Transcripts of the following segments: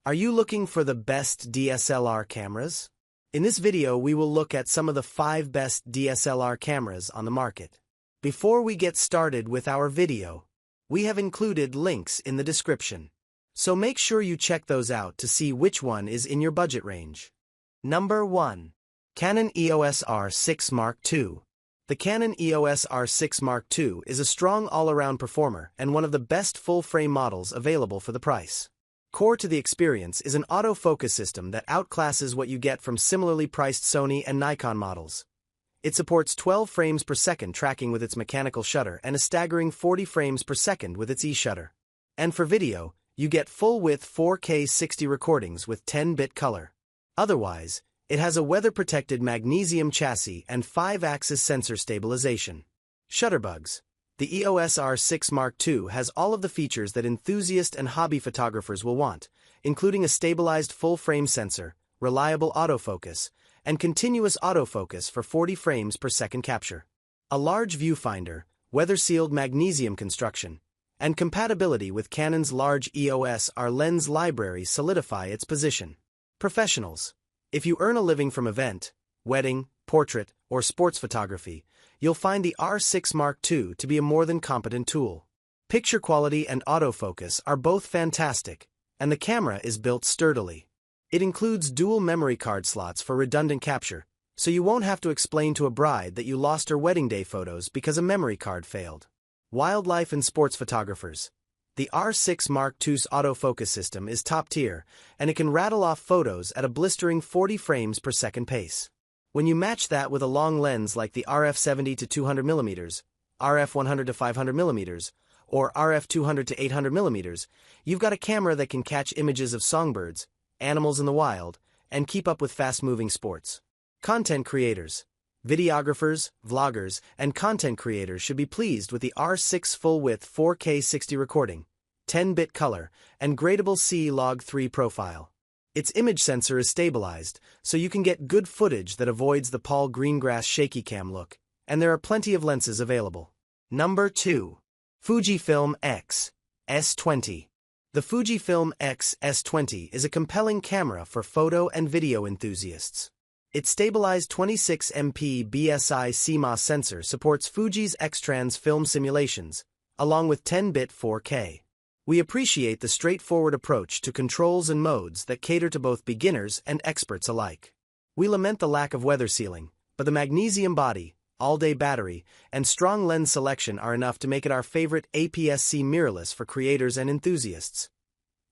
Are you looking for the best DSLR cameras? In this video, we will look at some of the 5 best DSLR cameras on the market. Before we get started with our video, we have included links in the description. So make sure you check those out to see which one is in your budget range. Number 1. Canon EOS R6 Mark II. The Canon EOS R6 Mark II is a strong all-around performer and one of the best full-frame models available for the price. Core to the experience is an autofocus system that outclasses what you get from similarly priced Sony and Nikon models. It supports 12 frames per second tracking with its mechanical shutter and a staggering 40 frames per second with its e-shutter. And for video, you get full-width 4K 60 recordings with 10-bit color. Otherwise, it has a weather-protected magnesium chassis and 5-axis sensor stabilization. Shutterbugs. The EOS R6 Mark II has all of the features that enthusiast and hobby photographers will want, including a stabilized full-frame sensor, reliable autofocus, and continuous autofocus for 40 frames per second capture. A large viewfinder, weather-sealed magnesium construction, and compatibility with Canon's large EOS R lens library solidify its position. Professionals. If you earn a living from event, wedding, portrait, or sports photography, you'll find the R6 Mark II to be a more than competent tool. Picture quality and autofocus are both fantastic, and the camera is built sturdily. It includes dual memory card slots for redundant capture, so you won't have to explain to a bride that you lost her wedding day photos because a memory card failed. Wildlife and sports photographers. The R6 Mark II's autofocus system is top tier, and it can rattle off photos at a blistering 40 frames per second pace. When you match that with a long lens like the RF70 to 200mm, RF100 to 500mm, or RF200 to 800mm, you've got a camera that can catch images of songbirds, animals in the wild, and keep up with fast-moving sports. Content creators. Videographers, vloggers, and content creators should be pleased with the R6 full-width 4K 60 recording, 10-bit color, and gradable C-Log3 profile. Its image sensor is stabilized, so you can get good footage that avoids the Paul Greengrass shaky cam look, and there are plenty of lenses available. Number 2. Fujifilm X-S20. The Fujifilm X-S20 is a compelling camera for photo and video enthusiasts. Its stabilized 26MP BSI CMOS sensor supports Fuji's X-Trans film simulations, along with 10-bit 4K. We appreciate the straightforward approach to controls and modes that cater to both beginners and experts alike. We lament the lack of weather sealing, but the magnesium body, all-day battery, and strong lens selection are enough to make it our favorite APS-C mirrorless for creators and enthusiasts.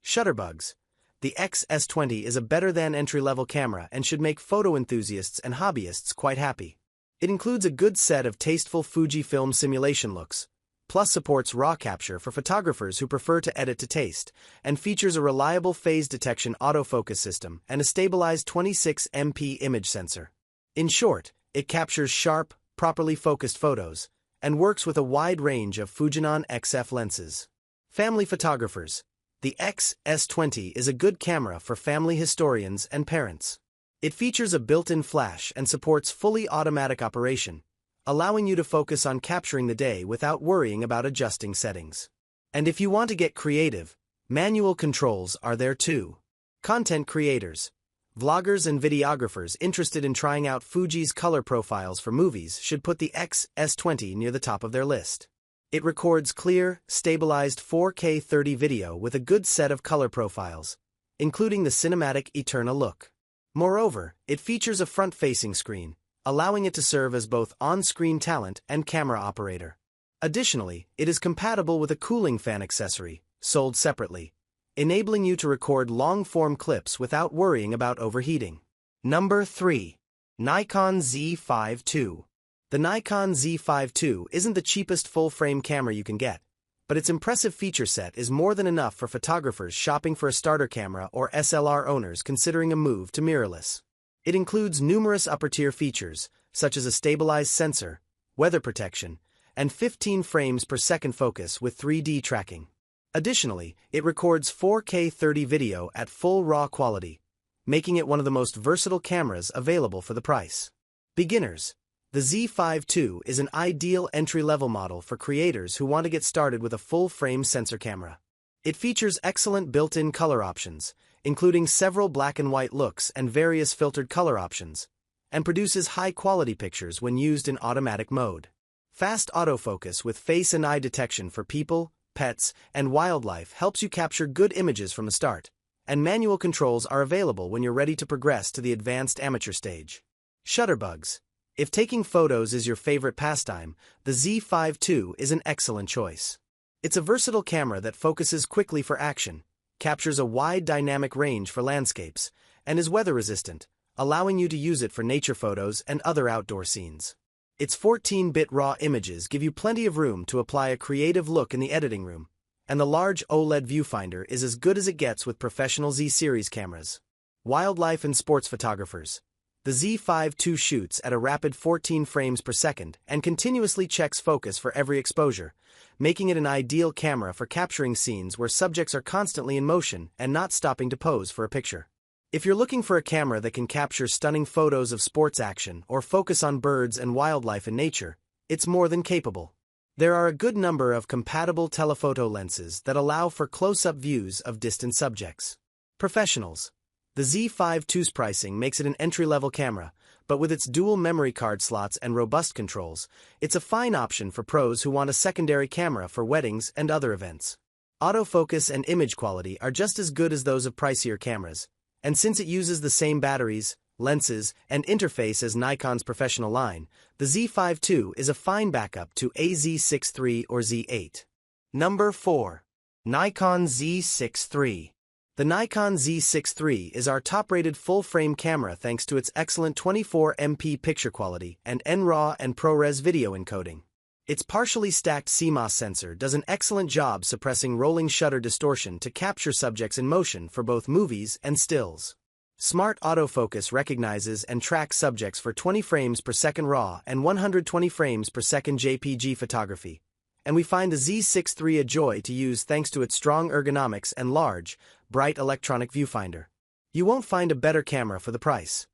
Shutterbugs. The X-S20 is a better-than entry-level camera and should make photo enthusiasts and hobbyists quite happy. It includes a good set of tasteful Fujifilm simulation looks, plus supports RAW capture for photographers who prefer to edit to taste, and features a reliable phase detection autofocus system and a stabilized 26MP image sensor. In short, it captures sharp, properly focused photos, and works with a wide range of Fujinon XF lenses. Family photographers. The X-S20 is a good camera for family historians and parents. It features a built-in flash and supports fully automatic operation, allowing you to focus on capturing the day without worrying about adjusting settings. And if you want to get creative, manual controls are there too. Content creators. Vloggers and videographers interested in trying out Fuji's color profiles for movies should put the X-S20 near the top of their list. It records clear, stabilized 4K 30 video with a good set of color profiles, including the cinematic Eterna look. Moreover, it features a front-facing screen, allowing it to serve as both on-screen talent and camera operator. Additionally, it is compatible with a cooling fan accessory, sold separately, enabling you to record long-form clips without worrying about overheating. Number 3. Nikon Z5II. The Nikon Z5II isn't the cheapest full-frame camera you can get, but its impressive feature set is more than enough for photographers shopping for a starter camera or SLR owners considering a move to mirrorless. It includes numerous upper-tier features, such as a stabilized sensor, weather protection, and 15 frames per second focus with 3D tracking. Additionally, it records 4K 30 video at full RAW quality, making it one of the most versatile cameras available for the price. Beginners. The Z5II is an ideal entry-level model for creators who want to get started with a full-frame sensor camera. It features excellent built-in color options, including several black and white looks and various filtered color options, and produces high-quality pictures when used in automatic mode. Fast autofocus with face and eye detection for people, pets, and wildlife helps you capture good images from the start, and manual controls are available when you're ready to progress to the advanced amateur stage. Shutterbugs. If taking photos is your favorite pastime, the Z5II is an excellent choice. It's a versatile camera that focuses quickly for action, captures a wide dynamic range for landscapes, and is weather-resistant, allowing you to use it for nature photos and other outdoor scenes. Its 14-bit RAW images give you plenty of room to apply a creative look in the editing room, and the large OLED viewfinder is as good as it gets with professional Z-series cameras. Wildlife and sports photographers. The Z5II shoots at a rapid 14 frames per second and continuously checks focus for every exposure, making it an ideal camera for capturing scenes where subjects are constantly in motion and not stopping to pose for a picture. If you're looking for a camera that can capture stunning photos of sports action or focus on birds and wildlife in nature, it's more than capable. There are a good number of compatible telephoto lenses that allow for close-up views of distant subjects. Professionals. The Z5II's pricing makes it an entry-level camera, but with its dual memory card slots and robust controls, it's a fine option for pros who want a secondary camera for weddings and other events. Autofocus and image quality are just as good as those of pricier cameras, and since it uses the same batteries, lenses, and interface as Nikon's professional line, the Z5II is a fine backup to a Z6III or Z8. Number 4. Nikon Z6III. The Nikon Z6III is our top-rated full-frame camera thanks to its excellent 24MP picture quality and NRAW and ProRes video encoding. Its partially stacked CMOS sensor does an excellent job suppressing rolling shutter distortion to capture subjects in motion for both movies and stills. Smart autofocus recognizes and tracks subjects for 20 frames per second RAW and 120 frames per second JPG photography, and we find the Z6III a joy to use thanks to its strong ergonomics and large, bright electronic viewfinder. You won't find a better camera for the price.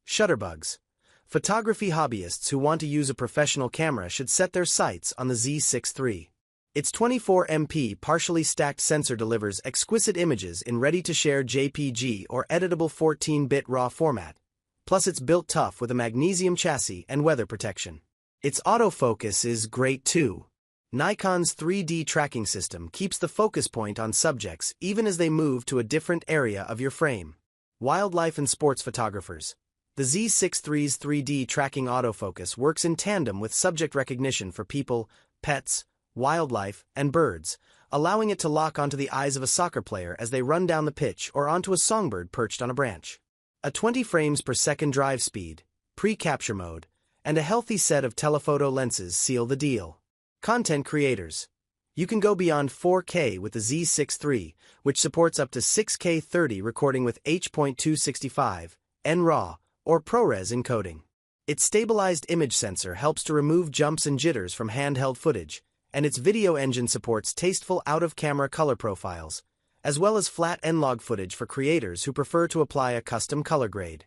Shutterbugs. Photography hobbyists who want to use a professional camera should set their sights on the Z6III. Its 24MP partially stacked sensor delivers exquisite images in ready-to-share JPG or editable 14-bit RAW format, plus it's built tough with a magnesium chassis and weather protection. Its autofocus is great too. Nikon's 3D tracking system keeps the focus point on subjects even as they move to a different area of your frame. Wildlife and sports photographers. The Z6III's 3D tracking autofocus works in tandem with subject recognition for people, pets, wildlife, and birds, allowing it to lock onto the eyes of a soccer player as they run down the pitch or onto a songbird perched on a branch. A 20 frames per second drive speed, pre-capture mode, and a healthy set of telephoto lenses seal the deal. Content creators. You can go beyond 4K with the Z6III, which supports up to 6K 30 recording with H.265, NRAW, or ProRes encoding. Its stabilized image sensor helps to remove jumps and jitters from handheld footage, and its video engine supports tasteful out-of-camera color profiles, as well as flat N-Log footage for creators who prefer to apply a custom color grade.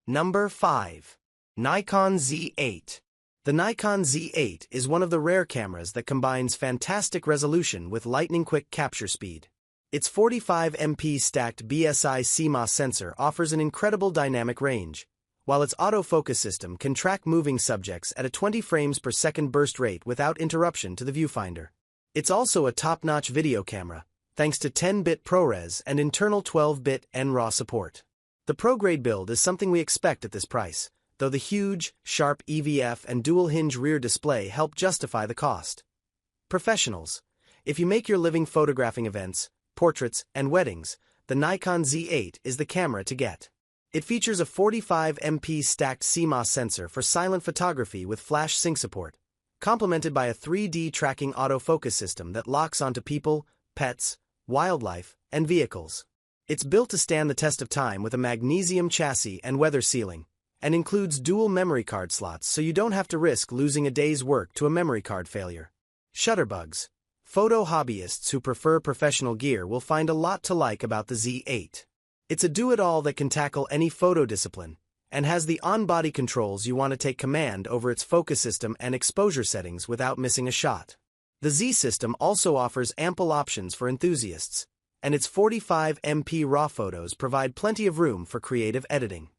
Number 5. Nikon Z8. The Nikon Z8 is one of the rare cameras that combines fantastic resolution with lightning-quick capture speed. Its 45MP stacked BSI CMOS sensor offers an incredible dynamic range, while its autofocus system can track moving subjects at a 20 frames per second burst rate without interruption to the viewfinder. It's also a top-notch video camera, thanks to 10-bit ProRes and internal 12-bit NRAW support. The pro-grade build is something we expect at this price, though the huge, sharp EVF and dual-hinge rear display help justify the cost. Professionals. If you make your living photographing events, portraits, and weddings, the Nikon Z8 is the camera to get. It features a 45MP stacked CMOS sensor for silent photography with flash sync support, complemented by a 3D tracking autofocus system that locks onto people, pets, wildlife, and vehicles. It's built to stand the test of time with a magnesium chassis and weather sealing, and includes dual memory card slots so you don't have to risk losing a day's work to a memory card failure. Shutterbugs. Photo hobbyists who prefer professional gear will find a lot to like about the Z8. It's a do-it-all that can tackle any photo discipline, and has the on-body controls you want to take command over its focus system and exposure settings without missing a shot. The Z system also offers ample options for enthusiasts, and its 45 MP RAW photos provide plenty of room for creative editing.